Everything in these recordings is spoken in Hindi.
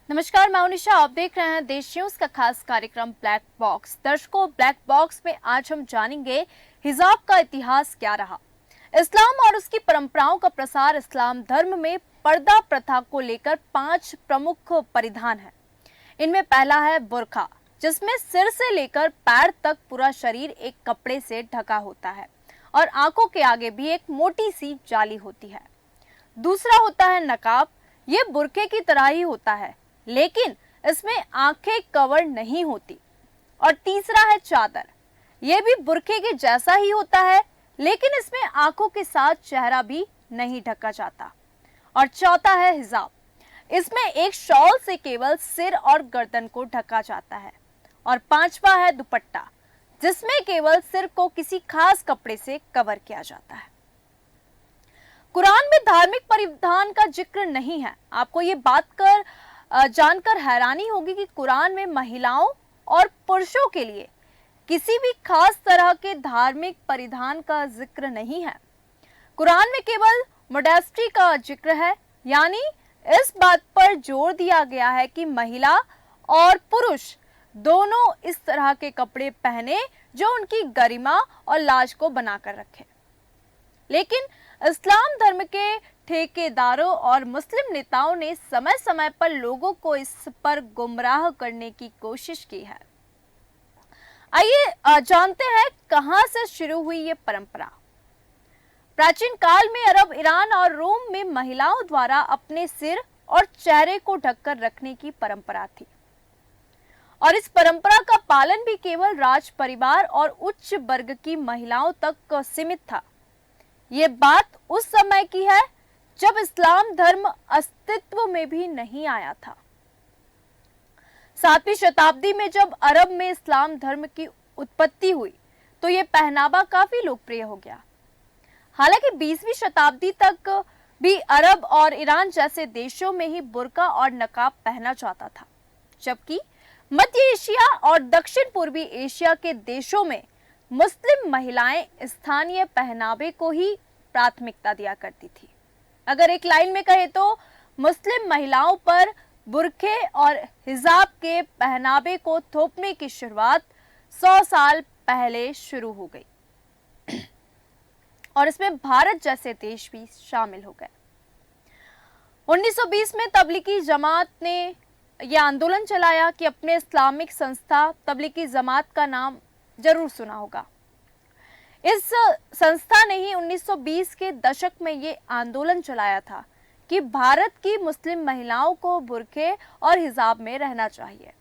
नमस्कार, मैं उनिशा। आप देख रहे हैं देश न्यूज का खास कार्यक्रम ब्लैक बॉक्स। दर्शकों, ब्लैक बॉक्स में आज हम जानेंगे हिजाब का इतिहास क्या रहा। इस्लाम और उसकी परंपराओं का प्रसार। इस्लाम धर्म में पर्दा प्रथा को लेकर 5 प्रमुख परिधान हैं। इनमें पहला है बुर्का, जिसमें सिर से लेकर पैर तक पूरा शरीर एक कपड़े से ढका होता है और आंखों के आगे भी एक मोटी सी जाली होती है। दूसरा होता है नकाब। ये बुर्के की तरह ही होता है, लेकिन इसमें आंखें कवर नहीं होती। और तीसरा है चादर। यह भी बुर्के के जैसा ही होता है, लेकिन इसमें आंखों के साथ चेहरा भी नहीं ढका जाता। और चौथा है हिजाब। इसमें एक शॉल से केवल सिर और गर्दन को ढका जाता है। और पांचवा है दुपट्टा, जिसमें केवल सिर को किसी खास कपड़े से कवर किया जाता है। कुरान में धार्मिक परिधान का जिक्र नहीं है। आपको ये जानकर हैरानी होगी कि कुरान में महिलाओं और पुरुषों के लिए किसी भी खास तरह के धार्मिक परिधान का जिक्र नहीं है। कुरान में केवल मोडेस्टी का जिक्र है, यानी इस बात पर जोर दिया गया है कि महिला और पुरुष दोनों इस तरह के कपड़े पहने जो उनकी गरिमा और लाज को बनाकर रखे। लेकिन इस्लाम धर्म के ठेकेदारों और मुस्लिम नेताओं ने समय समय पर लोगों को इस पर गुमराह करने की कोशिश की है। आइए जानते हैं कहां से शुरू हुई ये परंपरा। प्राचीन काल में अरब, ईरान और रोम में महिलाओं द्वारा अपने सिर और चेहरे को ढककर रखने की परंपरा थी। और इस परंपरा का पालन भी केवल राज परिवार और उच्च वर्ग की महिलाओं तक सीमित था। ये बात उस समय की है जब इस्लाम धर्म अस्तित्व में भी नहीं आया था। 7वीं शताब्दी में जब अरब में इस्लाम धर्म की उत्पत्ति हुई तो ये पहनावा काफी लोकप्रिय हो गया। हालांकि 20वीं शताब्दी तक भी अरब और ईरान जैसे देशों में ही बुर्का और नकाब पहना जाता था, जबकि मध्य एशिया और दक्षिण पूर्वी एशिया के देशों में मुस्लिम महिलाएं स्थानीय पहनावे को ही प्राथमिकता दिया करती थी। अगर एक लाइन में कहे तो मुस्लिम महिलाओं पर बुर्के और हिजाब के पहनावे को थोपने की शुरुआत 100 साल पहले शुरू हो गई और इसमें भारत जैसे देश भी शामिल हो गए। 1920 में तबलीगी जमात ने यह आंदोलन चलाया कि अपने इस्लामिक संस्था तबलीगी जमात का नाम जरूर सुना होगा। इस संस्था ने ही 1920 के दशक में ये आंदोलन चलाया था कि भारत की मुस्लिम महिलाओं को बुर्के और हिजाब में रहना चाहिए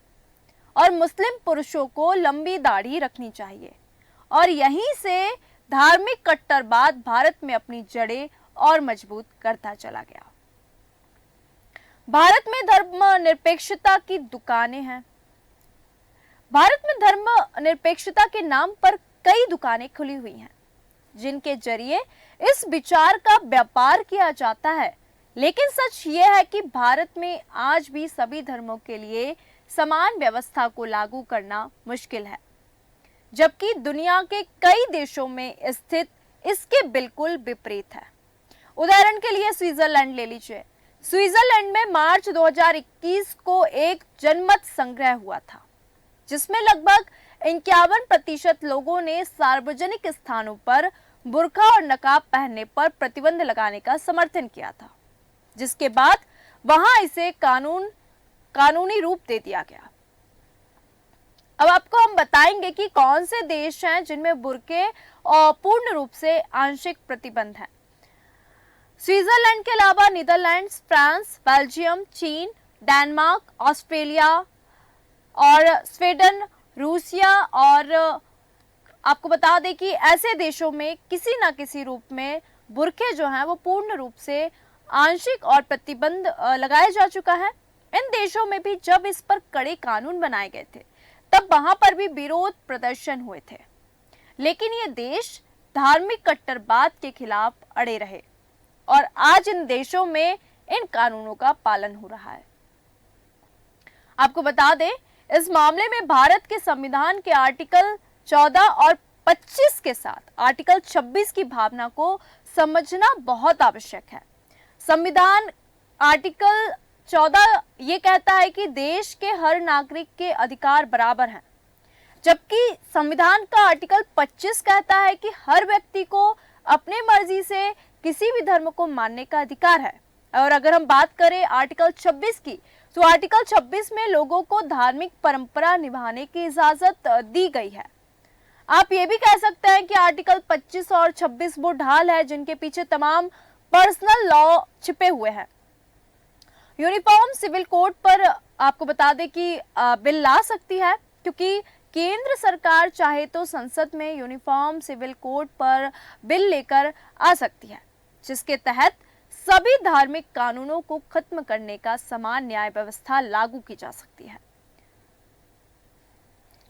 और मुस्लिम पुरुषों को लंबी दाढ़ी रखनी चाहिए। और यहीं से धार्मिक कट्टरवाद भारत में अपनी जड़ें और मजबूत करता चला गया। भारत में धर्म निरपेक्षता की दुकानें हैं। भारत में धर्म निरपेक्षता के नाम पर कई दुकानें खुली हुई हैं, जिनके जरिए इस विचार का व्यापार किया जाता है। लेकिन सच यह है कि भारत में आज भी सभी धर्मों के लिए समान व्यवस्था को लागू करना मुश्किल है, जबकि दुनिया के कई देशों में स्थित इसके बिल्कुल विपरीत है। उदाहरण के लिए स्विट्जरलैंड ले लीजिए। स्विट्जरलैंड में मार्च 2021 को एक जनमत संग्रह हुआ था, जिसमें लगभग 51% लोगों ने सार्वजनिक स्थानों पर बुर्का और नकाब पहनने पर प्रतिबंध लगाने का समर्थन किया था, जिसके बाद वहां इसे कानूनी रूप दे दिया गया। अब आपको हम बताएंगे कि कौन से देश हैं जिनमें बुर्के और पूर्ण रूप से आंशिक प्रतिबंध है। स्विट्जरलैंड के अलावा नीदरलैंड्स, फ्रांस, बेल्जियम, चीन, डेनमार्क, ऑस्ट्रेलिया और स्वीडन, रूसिया और आपको बता दें कि ऐसे देशों में किसी न किसी रूप में बुर्के जो हैं वो पूर्ण रूप से आंशिक और प्रतिबंध लगाया जा चुका है। इन देशों में भी जब इस पर कड़े कानून बनाए गए थे तब वहां पर भी विरोध प्रदर्शन हुए थे, लेकिन ये देश धार्मिक कट्टरवाद के खिलाफ अड़े रहे और आज इन देशों में इन कानूनों का पालन हो रहा है। आपको बता दें, इस मामले में भारत के संविधान के आर्टिकल 14 और 25 के साथ आर्टिकल 26 की भावना को समझना बहुत आवश्यक है। संविधान आर्टिकल 14 ये कहता है कि देश के हर नागरिक के अधिकार बराबर हैं, जबकि संविधान का आर्टिकल 25 कहता है कि हर व्यक्ति को अपने मर्जी से किसी भी धर्म को मानने का अधिकार है। और अगर हम बात करें आर्टिकल 26 की, तो आर्टिकल 26 में लोगों को धार्मिक परंपरा निभाने की इजाजत दी गई है। आप ये भी कह सकते हैं कि आर्टिकल 25 और 26 वो ढाल है जिनके पीछे तमाम पर्सनल लॉ छिपे हुए हैं। यूनिफॉर्म सिविल कोड पर आपको बता दें कि बिल ला सकती है, क्योंकि केंद्र सरकार चाहे तो संसद में यूनिफॉर्म सिविल कोड पर बिल लेकर आ सकती है, जिसके तहत सभी धार्मिक कानूनों को खत्म करने का समान न्याय व्यवस्था लागू की जा सकती है।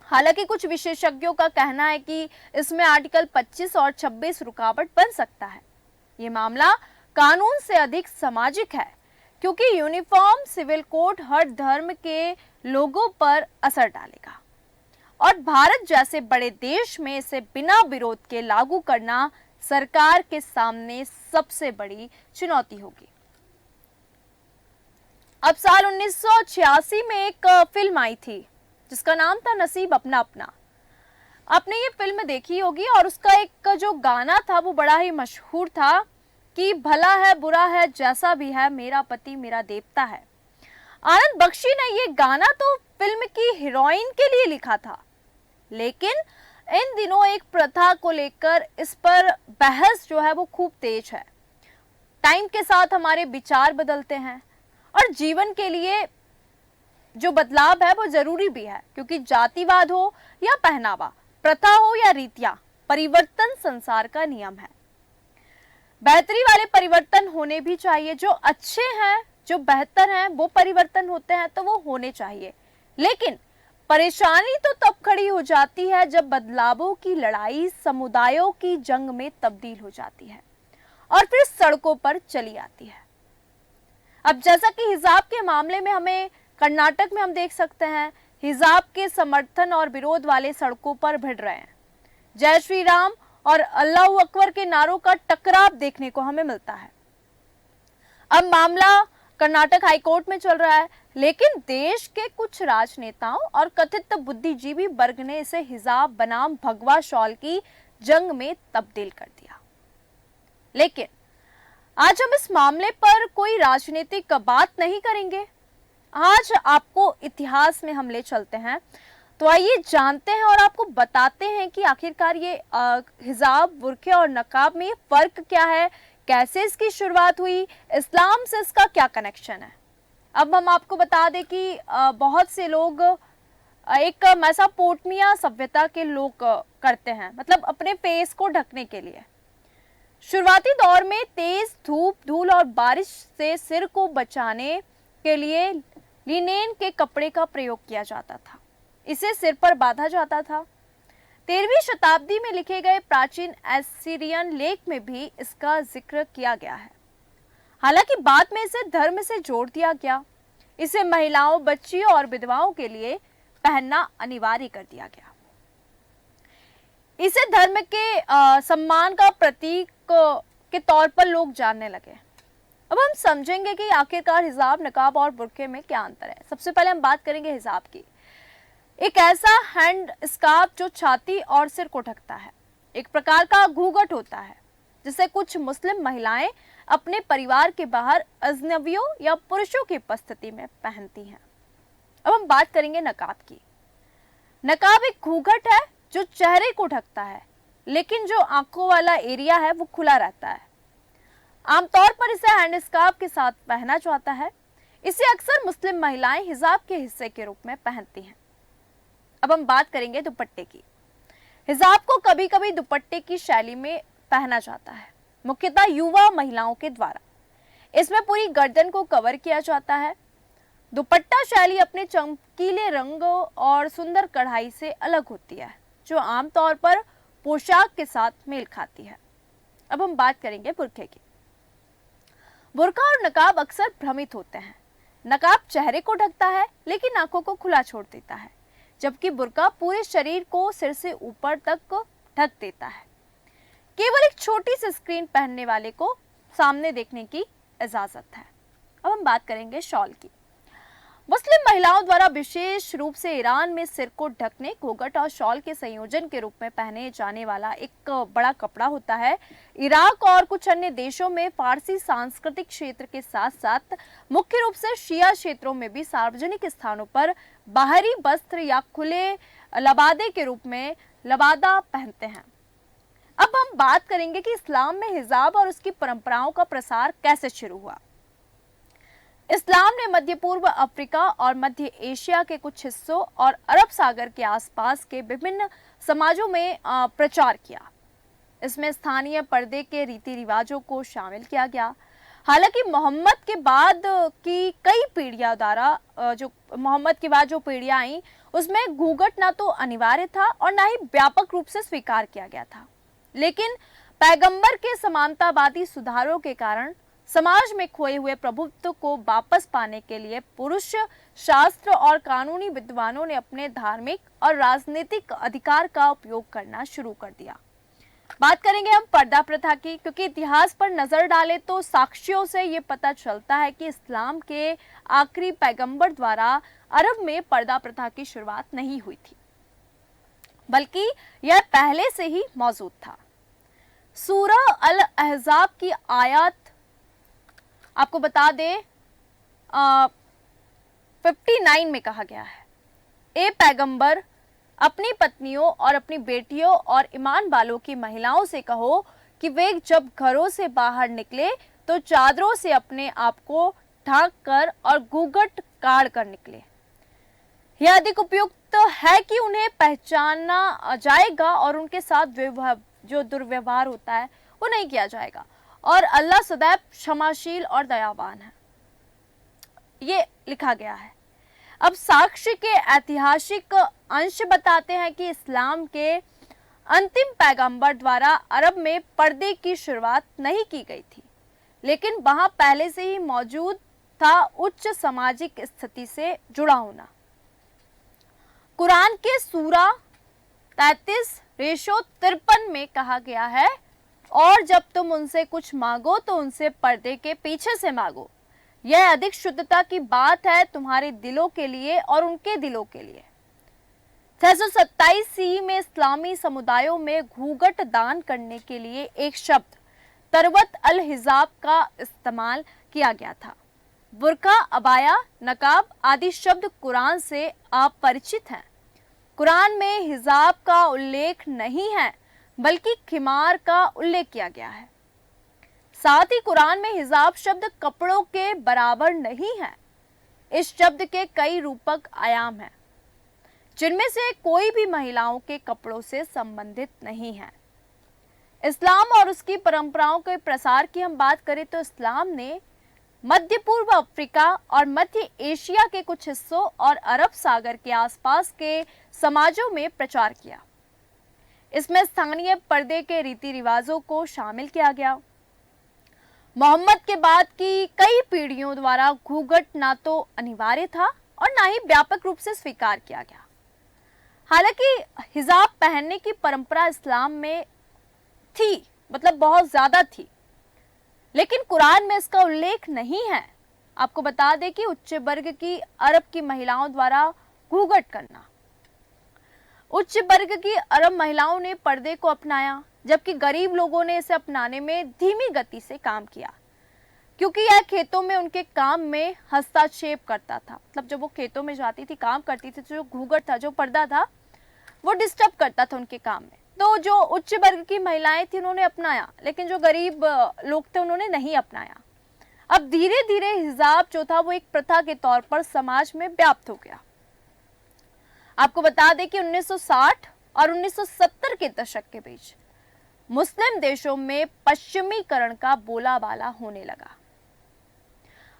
हालांकि कुछ विशेषज्ञों का कहना है कि इसमें आर्टिकल 25 और 26 रुकावट बन सकता है। ये मामला कानून से अधिक सामाजिक है, क्योंकि यूनिफॉर्म सिविल कोड हर धर्म के लोगों पर असर डालेगा और भारत जैसे बड़े देश में इसे बिना विरोध के लागू करना सरकार के सामने सबसे बड़ी चुनौती होगी। अब साल 1986 में एक फिल्म आई थी जिसका नाम था नसीब अपना अपना। आपने ये फिल्म देखी होगी और उसका एक जो गाना था वो बड़ा ही मशहूर था कि भला है बुरा है जैसा भी है मेरा पति मेरा देवता है। आनंद बख्शी ने ये गाना तो फिल्म की हीरोइन के लिए लिखा था, लेकिन इन दिनों एक प्रथा को लेकर इस पर बहस जो है वो खूब तेज है। टाइम के साथ हमारे विचार बदलते हैं और जीवन के लिए जो बदलाव है वो जरूरी भी है, क्योंकि जातिवाद हो या पहनावा, प्रथा हो या रीतियां, परिवर्तन संसार का नियम है। बेहतरी वाले परिवर्तन होने भी चाहिए, जो अच्छे हैं जो बेहतर हैं वो परिवर्तन होते हैं तो वो होने चाहिए। लेकिन परेशानी तो तब खड़ी हो जाती है जब बदलावों की लड़ाई समुदायों की जंग में तब्दील हो जाती है और फिर सड़कों पर चली आती है। अब जैसा कि हिजाब के मामले में हमें कर्नाटक में हम देख सकते हैं, हिजाब के समर्थन और विरोध वाले सड़कों पर भिड़ रहे हैं। जय श्री राम और अल्लाहू अकबर के नारों का टकराव देखने को हमें मिलता है। अब मामला कर्नाटक हाईकोर्ट में चल रहा है, लेकिन देश के कुछ राजनेताओं और कथित बुद्धिजीवी वर्ग ने इसे हिजाब बनाम भगवा शॉल की जंग में तब्दील कर दिया। लेकिन आज हम इस मामले पर कोई राजनीतिक बात नहीं करेंगे। आज आपको इतिहास में हम ले चलते हैं, तो आइए जानते हैं और आपको बताते हैं कि आखिरकार ये हिजाब, बुर्के और नकाब में फर्क क्या है, कैसे इसकी शुरुआत हुई, इस्लाम से इसका क्या कनेक्शन है। अब हम आपको बता दें कि बहुत से लोग एक मेसोपोटामिया सभ्यता के लोग करते हैं, मतलब अपने फेस को ढकने के लिए। शुरुआती दौर में तेज धूप, धूल और बारिश से सिर को बचाने के लिए लिनेन के कपड़े का प्रयोग किया जाता था। इसे सिर पर बांधा जाता था। 13वीं शताब्दी में लिखे गए प्राचीन एसीरियन लेख में भी इसका जिक्र किया गया है। हालांकि बाद में इसे धर्म से जोड़ दिया गया। इसे महिलाओं, बच्चियों और विधवाओं के लिए पहनना अनिवार्य कर दिया गया। इसे धर्म के सम्मान का प्रतीक के तौर पर लोग जानने लगे। अब हम समझेंगे कि आखिरकार हिजाब, नकाब और बुर्के में क्या अंतर है। सबसे पहले हम बात करेंगे हिजाब की। एक ऐसा हैंड स्कार्फ जो छाती और सिर को ढकता है, एक प्रकार का घूंघट होता है जिसे कुछ मुस्लिम महिलाएं अपने परिवार के बाहर अजनबियों या पुरुषों की उपस्थिति में पहनती हैं। अब हम बात करेंगे नकाब की। नकाब एक घूंघट है जो चेहरे को ढकता है, लेकिन जो आंखों वाला एरिया है वो खुला रहता है। आमतौर पर इसे हैंड स्कार्फ के साथ पहना जाता है। इसे अक्सर मुस्लिम महिलाएं हिजाब के हिस्से के रूप में पहनती हैं। अब हम बात करेंगे दुपट्टे की। हिजाब को कभी कभी दुपट्टे की शैली में पहना जाता है, मुख्यतः युवा महिलाओं के द्वारा। इसमें पूरी गर्दन को कवर किया जाता है। दुपट्टा शैली अपने चमकीले रंगों और सुंदर कढ़ाई से अलग होती है, जो आमतौर पर पोशाक के साथ मेल खाती है। अब हम बात करेंगे बुर्के की। बुर्का और नकाब अक्सर भ्रमित होते हैं। नकाब चेहरे को ढकता है लेकिन आंखों को खुला छोड़ देता है, जबकि बुर्का पूरे शरीर को सिर से ऊपर तक ढक देता है। केवल एक छोटी सी स्क्रीन पहनने वाले को सामने देखने की इजाजत है। अब हम बात करेंगे शॉल की। मुस्लिम महिलाओं द्वारा विशेष रूप से ईरान में सिर को ढकने, घूंघट और शॉल के संयोजन के रूप में पहने जाने वाला एक बड़ा कपड़ा होता है। इराक और कुछ अन्य देशों में फारसी सांस्कृतिक क्षेत्र के साथ साथ मुख्य रूप से शिया क्षेत्रों में भी सार्वजनिक स्थानों पर बाहरी वस्त्र या खुले लबादे के रूप में लबादा पहनते हैं। अब हम बात करेंगे कि इस्लाम में हिजाब और उसकी परंपराओं का प्रसार कैसे शुरू हुआ। इस्लाम ने मध्य पूर्व अफ्रीका और मध्य एशिया के कुछ हिस्सों और अरब सागर के आसपास के विभिन्न समाजों में प्रचार किया। इसमें स्थानीय पर्दे के रीति रिवाजों को शामिल किया गया। हालांकि मोहम्मद के बाद की कई पीढ़ियां द्वारा जो मोहम्मद के बाद जो पीढ़ियां आई उसमें घूंघट ना तो अनिवार्य था और ना ही व्यापक रूप से स्वीकार किया गया था। लेकिन पैगंबर के समानतावादी सुधारों के कारण समाज में खोए हुए प्रभुत्व को वापस पाने के लिए पुरुष शास्त्र और कानूनी विद्वानों ने अपने धार्मिक और राजनीतिक अधिकार का उपयोग करना शुरू कर दिया। बात करेंगे हम पर्दा प्रथा की, क्योंकि इतिहास पर नजर डालें तो साक्ष्यों से ये पता चलता है कि इस्लाम के आखिरी पैगंबर द्वारा अरब में पर्दा प्रथा की शुरुआत नहीं हुई थी, बल्कि यह पहले से ही मौजूद था। सूरह अल अहज़ाब की आयत आपको बता दें 59 में कहा गया है, ए पैगंबर, अपनी पत्नियों और अपनी बेटियों और ईमान वालों की महिलाओं से कहो कि वे जब घरों से बाहर निकले तो चादरों से अपने आप को ढांक कर और घूंघट काढ़ कर निकले। यह अधिक उपयुक्त है कि उन्हें पहचाना जाएगा और उनके साथ जो दुर्व्यवहार होता है वो नहीं किया जाएगा, और अल्लाह सदैव क्षमाशील और दयावान है, ये लिखा गया है। अब साक्ष्य के ऐतिहासिक अंश बताते हैं कि इस्लाम के अंतिम पैगंबर द्वारा अरब में पर्दे की शुरुआत नहीं की गई थी, लेकिन वहां पहले से ही मौजूद था उच्च सामाजिक स्थिति से जुड़ा होना। कुरान के सूरा 33:53 में कहा गया है, और जब तुम उनसे कुछ मांगो तो उनसे पर्दे के पीछे से मांगो, यह अधिक शुद्धता की बात है तुम्हारे दिलों के लिए और उनके दिलों के लिए। 627 सी में इस्लामी समुदायों में घूंघट दान करने के लिए एक शब्द तरवत अल हिजाब का इस्तेमाल किया गया था। बुर्का, अबाया, नकाब आदि शब्द कुरान से आप परिचित हैं। कुरान में हिजाब का उल्लेख नहीं है, बल्कि खिमार का उल्लेख किया गया है। साथ ही कुरान में हिजाब शब्द कपड़ों के बराबर नहीं है। इस शब्द के कई रूपक आयाम हैं, जिनमें से कोई भी महिलाओं के कपड़ों से संबंधित नहीं है। इस्लाम और उसकी परंपराओं के प्रसार की हम बात करें तो इस्लाम ने मध्य पूर्व अफ्रीका और मध्य एशिया के कुछ हिस्सों और अरब सागर के आसपास के समाजों में प्रचार किया। इसमें स्थानीय पर्दे के रीति रिवाजों को शामिल किया गया। मोहम्मद के बाद की कई पीढ़ियों द्वारा घूंघट ना तो अनिवार्य था और ना ही व्यापक रूप से स्वीकार किया गया। हालांकि हिजाब पहनने की परंपरा इस्लाम में थी, मतलब बहुत ज्यादा थी, लेकिन कुरान में इसका उल्लेख नहीं है। आपको बता दें कि उच्च वर्ग की अरब की महिलाओं द्वारा घूंघट करना, उच्च वर्ग की अरब महिलाओं ने पर्दे को अपनाया, जबकि गरीब लोगों ने इसे अपनाने में धीमी गति से काम किया, क्योंकि यह खेतों में उनके काम में हस्तक्षेप करता था। मतलब जब वो खेतों में जाती थी, काम करती थी, तो जो घूंघट था, जो पर्दा था, वो डिस्टर्ब करता था उनके काम में। तो जो उच्च वर्ग की महिलाएं थी उन्होंने अपनाया, लेकिन जो गरीब लोग थे उन्होंने नहीं अपनाया। अब धीरे धीरे हिजाब जो था वो एक प्रथा के तौर पर समाज में व्याप्त हो गया। आपको बता दें कि 1960 और 1970 के दशक के बीच मुस्लिम देशों में पश्चिमीकरण का बोलाबाला होने लगा।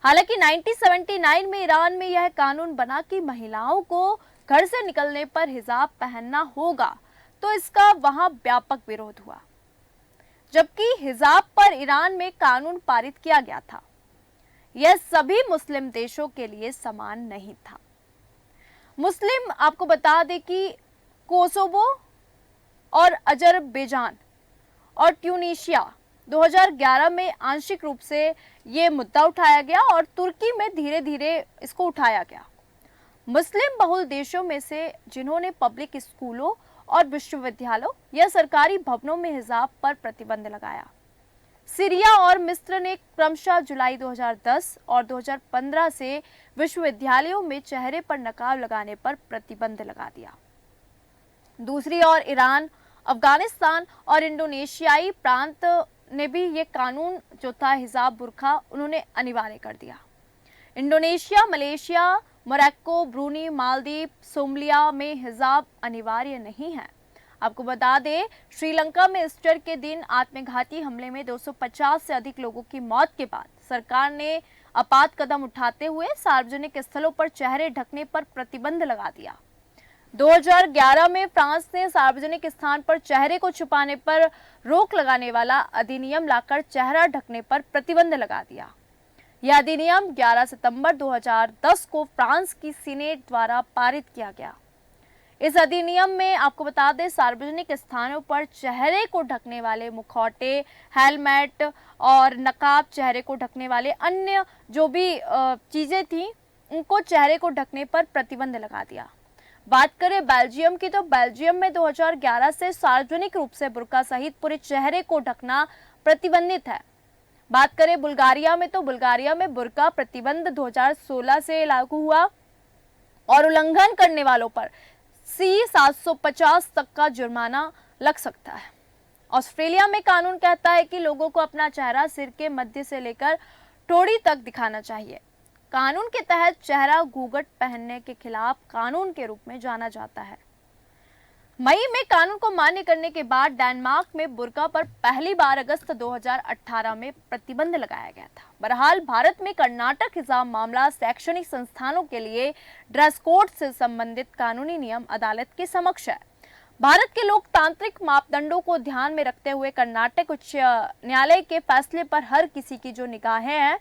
हालांकि 1979 में ईरान में यह कानून बना कि महिलाओं को घर से निकलने पर हिजाब पहनना होगा, तो इसका वहां व्यापक विरोध हुआ। जबकि हिजाब पर ईरान में कानून पारित किया गया था, यह सभी मुस्लिम देशों के लिए समान नहीं था। मुस्लिम, आपको बता दें कि कोसोवो और अजरबैजान और ट्यूनीशिया 2011 में आंशिक रूप से ये मुद्दा उठाया गया और तुर्की में धीरे धीरे इसको उठाया गया। मुस्लिम बहुल देशों में से जिन्होंने पब्लिक स्कूलों और विश्वविद्यालयों या सरकारी भवनों में हिजाब पर प्रतिबंध लगाया। सीरिया और मिस्र ने क्रमशः जुलाई 2010 और 2015 से विश्वविद्यालयों में चेहरे पर नकाब लगाने पर प्रतिबंध लगा दिया। दूसरी ओर ईरान, अफगानिस्तान और इंडोनेशियाई प्रांत ने भी ये कानून जो था हिजाब बुर्का उन्होंने अनिवार्य कर दिया। Indonesia, Malaysia, Morocco, Bruny, Maldives, Somalia में हिजाब अनिवार्य नहीं है। आपको बता दें, श्रीलंका में ईस्टर के दिन आत्मघाती हमले में 250 से अधिक लोगों की मौत के बाद सरकार ने आपात कदम उठाते हुए सार्वजनिक स्थलों पर चेहरे ढकने पर प्रतिबंध लगा दिया। 2011 में फ्रांस ने सार्वजनिक स्थान पर चेहरे को छुपाने पर रोक लगाने वाला अधिनियम लाकर चेहरा ढकने पर प्रतिबंध लगा दिया। यह अधिनियम 11 सितंबर 2010 को फ्रांस की सीनेट द्वारा पारित किया गया। इस अधिनियम में आपको बता दें, सार्वजनिक स्थानों पर चेहरे को ढकने वाले मुखौटे, हेलमेट और नकाब, चेहरे को ढकने वाले अन्य जो भी चीजें थी उनको चेहरे को ढकने पर प्रतिबंध लगा दिया। बात करें बेल्जियम की, तो बेल्जियम में 2011 से सार्वजनिक रूप से बुर्का सहित पूरे चेहरे को ढकना प्रतिबंधित है। बात करें बुल्गारिया में, तो बुल्गारिया में बुर्का प्रतिबंध 2016 से लागू हुआ और उल्लंघन करने वालों पर C750 तक का जुर्माना लग सकता है। ऑस्ट्रेलिया में कानून कहता है कि लोगों को अपना चेहरा सिर के मध्य से लेकर ठोड़ी तक दिखाना चाहिए। कानून के तहत चेहरा घूंघट पहनने के खिलाफ कानून के रूप में जाना जाता है। मई में कानून को मान्य करने के बाद डेनमार्क में बुर्का पर पहली बार अगस्त 2018 में प्रतिबंध लगाया गया था। बहरहाल भारत में कर्नाटक हिजाब मामला शैक्षणिक संस्थानों के लिए ड्रेस कोड से संबंधित कानूनी नियम अदालत के समक्ष है। भारत के लोकतांत्रिक मापदंडों को ध्यान में रखते हुए कर्नाटक उच्च न्यायालय के फैसले पर हर किसी की जो निगाहें हैं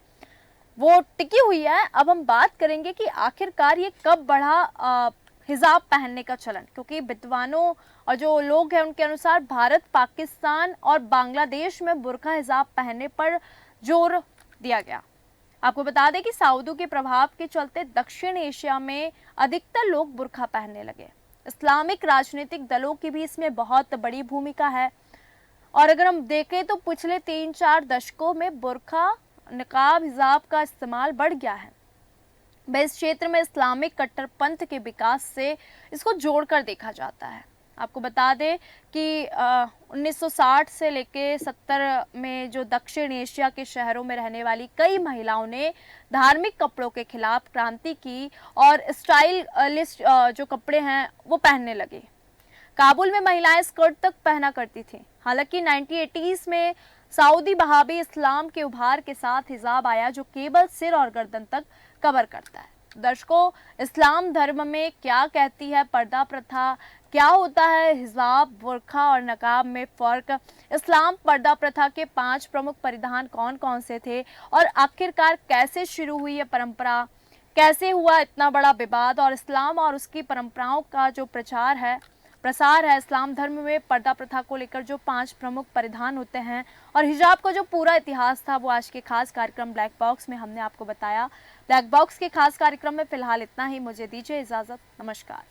वो टिकी हुई है। अब हम बात करेंगे कि आखिरकार ये कब बढ़ा हिजाब पहनने का चलन, क्योंकि विद्वानों और जो लोग हैं उनके अनुसार भारत, पाकिस्तान और बांग्लादेश में बुर्का हिजाब पहनने पर जोर दिया गया। आपको बता दें कि सऊदियों के प्रभाव के चलते दक्षिण एशिया में अधिकतर लोग बुर्का पहनने लगे। इस्लामिक राजनीतिक दलों की भी इसमें बहुत बड़ी भूमिका है। और अगर हम देखें तो पिछले 3-4 दशकों में बुर्का, नकाब, हिजाब का इस्तेमाल बढ़ गया है। इस क्षेत्र में इस्लामिक कट्टरपंथ के विकास से इसको जोड़कर देखा जाता है। आपको बता दें कि 1960 से लेके 70 में जो दक्षिण एशिया के शहरों में रहने वाली कई महिलाओं ने धार्मिक कपड़ों के खिलाफ क्रांति की और स्टाइलिश जो कपड़े हैं वो पहनने लगे। काबुल में महिलाएं स्कर्ट तक पहना करती थी। हालांकि 1980s में सऊदी वहाबी इस्लाम के उभार के साथ हिजाब आया जो केवल सिर और गर्दन तक कवर करता है। दर्शकों, इस्लाम धर्म में क्या कहती है पर्दा प्रथा, क्या होता है हिजाब, बुर्का और नकाब में फर्क, इस्लाम पर्दा प्रथा के 5 प्रमुख परिधान कौन कौन से थे और आखिरकार कैसे शुरू हुई यह परंपरा, कैसे हुआ इतना बड़ा विवाद और इस्लाम और उसकी परंपराओं का जो प्रसार है इस्लाम धर्म में पर्दा प्रथा को लेकर जो 5 प्रमुख परिधान होते हैं और हिजाब का जो पूरा इतिहास था वो आज के खास कार्यक्रम ब्लैक बॉक्स में हमने आपको बताया। ब्लैक बॉक्स के खास कार्यक्रम में फिलहाल इतना ही। मुझे दीजिए इजाजत। नमस्कार।